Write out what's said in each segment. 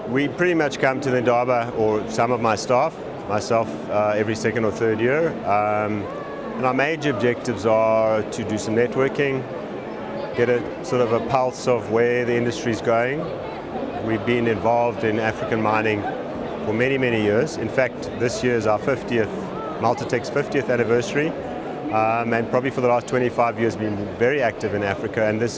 We pretty much come to the Indaba, or some of my staff, myself, every second or third year. And our major objectives are to do some networking, get a sort of a pulse of where the industry is going. We've been involved in African mining for many, many years. In fact, this year is our Multotec's 50th anniversary, and probably for the last 25 years been very active in Africa, and this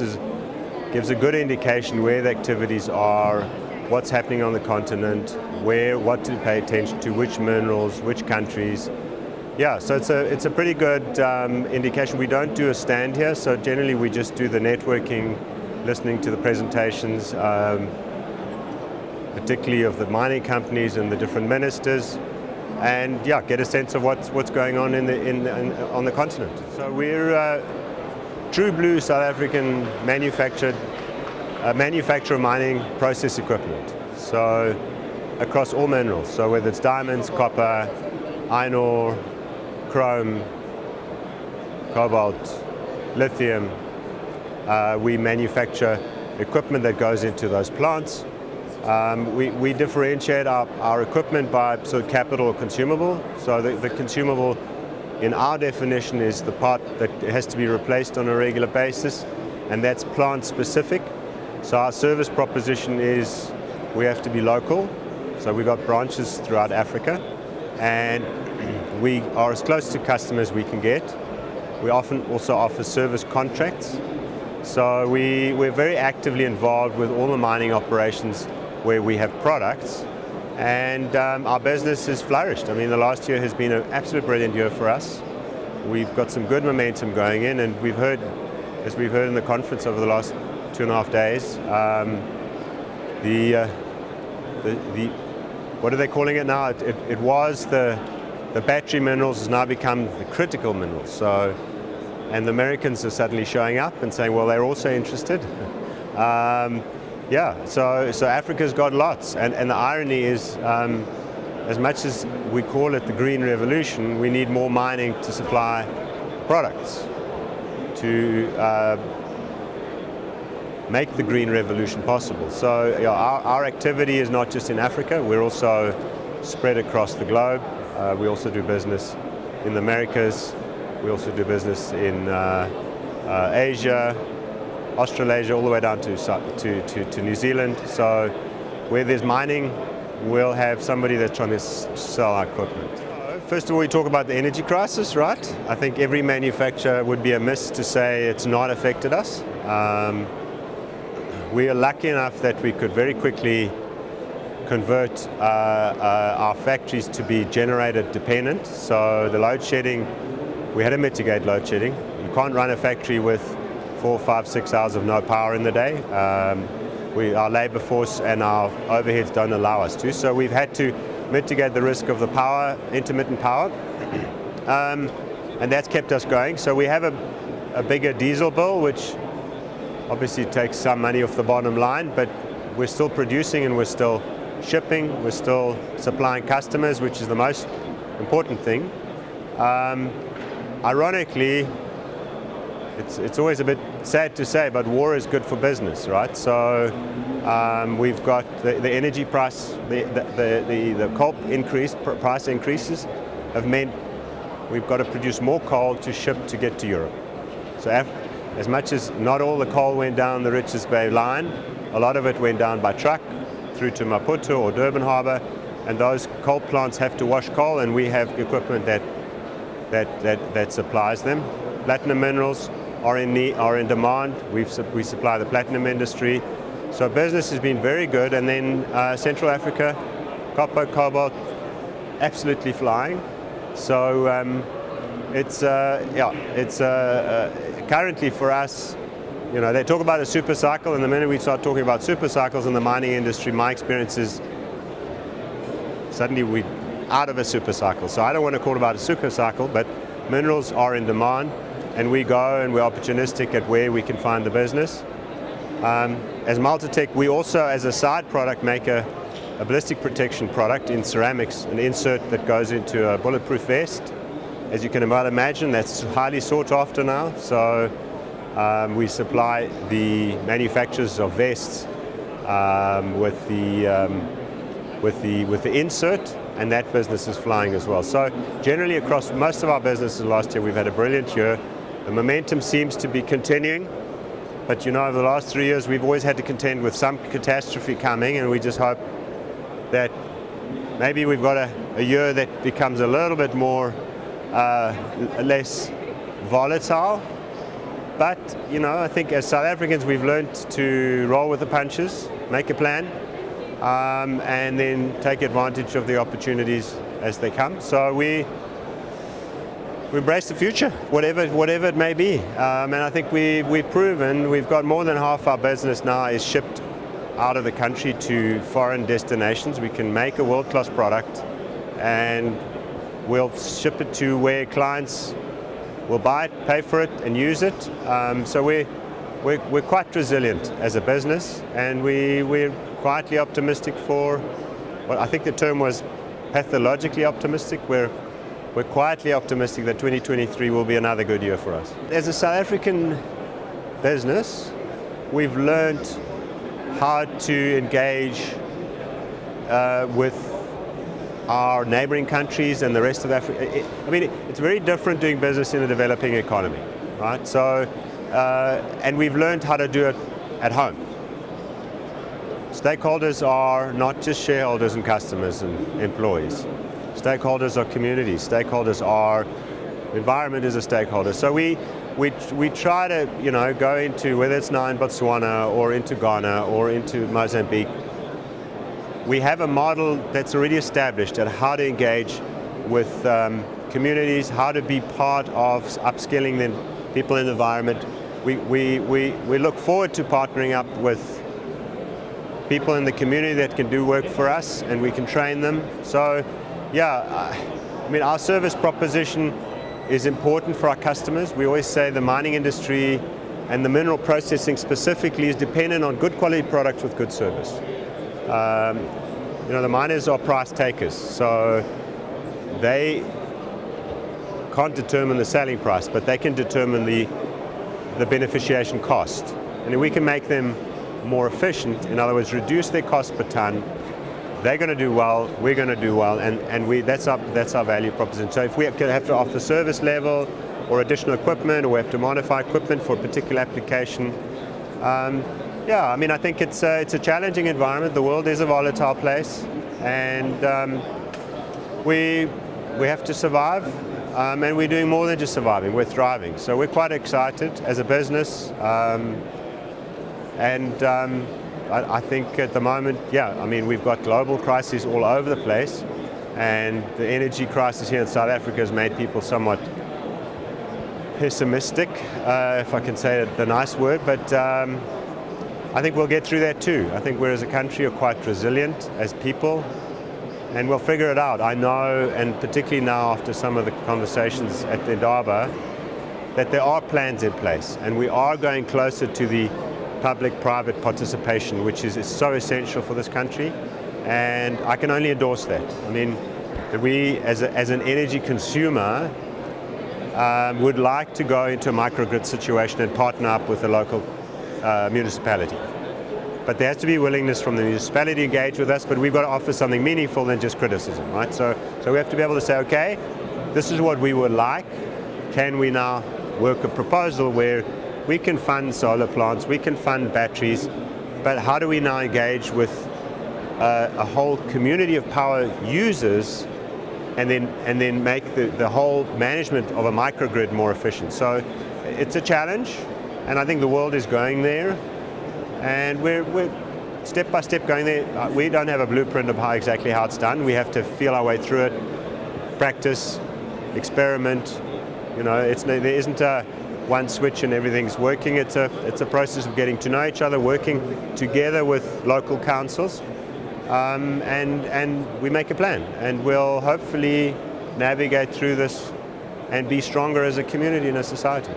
gives a good indication where the activities are, what's happening on the continent, what to pay attention to, which minerals, which countries. Yeah, so it's a pretty good indication. We don't do a stand here, so generally we just do the networking, listening to the presentations, particularly of the mining companies and the different ministers, and yeah, get a sense of what's going on on the continent. So we're true blue South African manufacturer of mining process equipment. So across all minerals. So whether it's diamonds, copper, iron ore, chrome, cobalt, lithium, we manufacture equipment that goes into those plants. We differentiate our equipment by sort of capital or consumable. So the consumable, in our definition, is the part that has to be replaced on a regular basis, and that's plant specific. So our service proposition is we have to be local. So we've got branches throughout Africa, and we are as close to customers we can get. We often also offer service contracts. So we're very actively involved with all the mining operations where we have products, and our business has flourished. I mean, the last year has been an absolute brilliant year for us. We've got some good momentum going in, and we've heard, as we've heard in the conference over the last 2.5 days, what are they calling it now? It was the battery minerals has now become the critical minerals. So, and the Americans are suddenly showing up and saying, well, they're also interested. Yeah, so Africa's got lots, and the irony is, as much as we call it the green revolution, we need more mining to supply products to make the green revolution possible. So yeah, our activity is not just in Africa, we're also spread across the globe. We also do business in the Americas, we also do business in Asia, Australasia, all the way down to New Zealand. So where there's mining, we'll have somebody that's trying to sell our equipment. First of all, we talk about the energy crisis, right? I think every manufacturer would be amiss to say it's not affected us. We are lucky enough that we could very quickly convert our factories to be generator dependent. So the load shedding, we had to mitigate load shedding. You can't run a factory with 4, 5, 6 hours of no power in the day. Our labor force and our overheads don't allow us to. So we've had to mitigate the risk of the intermittent power. And that's kept us going. So we have a bigger diesel bill, which obviously takes some money off the bottom line, but we're still producing and we're still shipping, we're still supplying customers, which is the most important thing. Ironically, it's always a bit sad to say, but war is good for business, right? So we've got the energy price, the coal price increases have meant we've got to produce more coal to ship to get to Europe. So as much as not all the coal went down the Richards Bay line, a lot of it went down by truck through to Maputo or Durban Harbour, and those coal plants have to wash coal, and we have equipment that supplies them. Platinum minerals are in demand. We supply the platinum industry. So business has been very good, and then Central Africa, copper, cobalt, absolutely flying. So currently for us, you know, they talk about a super cycle, and the minute we start talking about super cycles in the mining industry, my experience is suddenly we're out of a super cycle. So I don't want to call it about a super cycle, but minerals are in demand, and we go and we're opportunistic at where we can find the business. As Multotec, we also, as a side product, make a ballistic protection product in ceramics, an insert that goes into a bulletproof vest. As you can well imagine, that's highly sought after now. So we supply the manufacturers of vests with the insert, and that business is flying as well. So generally across most of our businesses last year, we've had a brilliant year. The momentum seems to be continuing, but over the last 3 years, we've always had to contend with some catastrophe coming, and we just hope that maybe we've got a year that becomes a little bit more less volatile. But I think as South Africans, we've learned to roll with the punches, make a plan, and then take advantage of the opportunities as they come. So we embrace the future, whatever it may be. And I think we've proven we've got more than half our business now is shipped out of the country to foreign destinations. We can make a world-class product, and we'll ship it to where clients will buy it, pay for it, and use it. So we're quite resilient as a business, and we're quietly optimistic for, well, I think the term was pathologically optimistic. We're quietly optimistic that 2023 will be another good year for us. As a South African business, we've learned how to engage with our neighboring countries and the rest of Africa. It's very different doing business in a developing economy, right? So, and we've learned how to do it at home. Stakeholders are not just shareholders and customers and employees. Stakeholders are communities. Stakeholders are, environment is a stakeholder. So we try to, go into, whether it's now in Botswana or into Ghana or into Mozambique, we have a model that's already established at how to engage with communities, how to be part of upskilling the people in the environment. We look forward to partnering up with people in the community that can do work for us, and we can train them. So, yeah, our service proposition is important for our customers. We always say the mining industry and the mineral processing specifically is dependent on good quality products with good service. The miners are price takers, so they can't determine the selling price, but they can determine the beneficiation cost. And if we can make them more efficient, in other words, reduce their cost per ton, they're going to do well, we're going to do well, and that's our value proposition. So if we have to offer service level or additional equipment, or we have to modify equipment for a particular application, I think it's a challenging environment. The world is a volatile place, and we have to survive, and we're doing more than just surviving, we're thriving. So we're quite excited as a business, I think at the moment, we've got global crises all over the place, and the energy crisis here in South Africa has made people somewhat pessimistic, if I can say the nice word, but I think we'll get through that too. I think we as a country are quite resilient as people, and we'll figure it out. I know, and particularly now after some of the conversations at the Indaba, that there are plans in place, and we are going closer to the public-private participation, which is so essential for this country, and I can only endorse that. We as an energy consumer would like to go into a microgrid situation and partner up with a local municipality. But there has to be willingness from the municipality to engage with us, but we've got to offer something meaningful than just criticism, right? So we have to be able to say, okay, this is what we would like. Can we now work a proposal where we can fund solar plants, we can fund batteries, but how do we now engage with a whole community of power users, and then make the whole management of a microgrid more efficient? So it's a challenge, and I think the world is going there, and we're step by step going there. We don't have a blueprint of exactly how it's done. We have to feel our way through it, practice, experiment. There isn't a one switch and everything's working. It's a process of getting to know each other, working together with local councils, and we make a plan, and we'll hopefully navigate through this and be stronger as a community and a society.